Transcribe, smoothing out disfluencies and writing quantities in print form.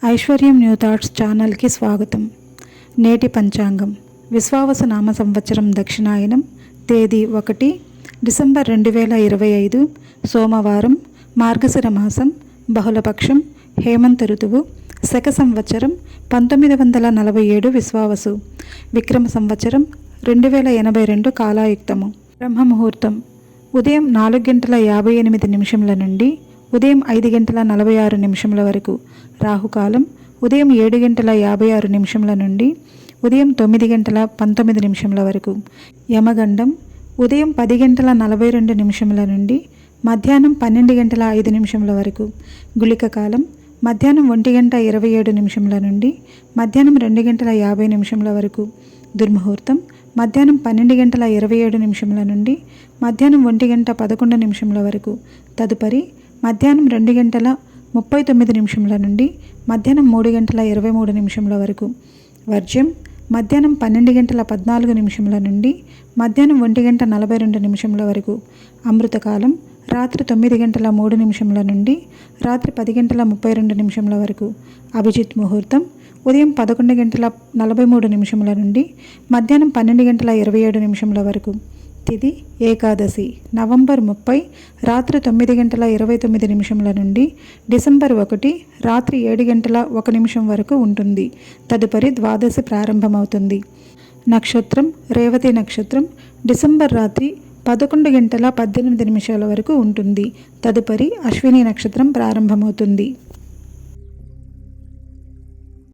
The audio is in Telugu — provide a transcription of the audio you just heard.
ఐశ్వర్యం న్యూ థాట్స్ ఛానల్కి స్వాగతం. నేటి పంచాంగం విశ్వావసు నామ సంవత్సరం దక్షిణాయనం తేదీ 1 డిసెంబర్ 2025 సోమవారం, మార్గశిర మాసం, బహుళపక్షం, హేమంత ఋతువు, శక సంవత్సరం 1947 విశ్వావసు, విక్రమ సంవత్సరం 2082 కాలాయుక్తము. బ్రహ్మముహూర్తం ఉదయం 4:58 నుండి ఉదయం 5:46 వరకు. రాహుకాలం ఉదయం 7:56 నుండి ఉదయం 9:19 వరకు. యమగండం ఉదయం 10:42 నుండి మధ్యాహ్నం 12:05 వరకు. గుళిక కాలం మధ్యాహ్నం 1:27 నుండి మధ్యాహ్నం 2:50 వరకు. దుర్ముహూర్తం మధ్యాహ్నం 12:27 నుండి మధ్యాహ్నం 1:11 వరకు. తదుపరి మధ్యాహ్నం 2:39 నుండి మధ్యాహ్నం 3:23 వరకు. వర్జ్యం మధ్యాహ్నం 12:14 నుండి మధ్యాహ్నం 1:42 వరకు. అమృతకాలం రాత్రి 9:03 నుండి రాత్రి 10:32 వరకు. అభిజిత్ ముహూర్తం ఉదయం 11:43 నుండి మధ్యాహ్నం 12:27 వరకు. తిథి ఏకాదశి నవంబర్ 30 రాత్రి 9:29 నుండి డిసెంబర్ 1 రాత్రి 7:01 వరకు ఉంటుంది. తదుపరి ద్వాదశి ప్రారంభమవుతుంది. నక్షత్రం రేవతి నక్షత్రం డిసెంబర్ రాత్రి 11:18 వరకు ఉంటుంది. తదుపరి అశ్విని నక్షత్రం ప్రారంభమవుతుంది.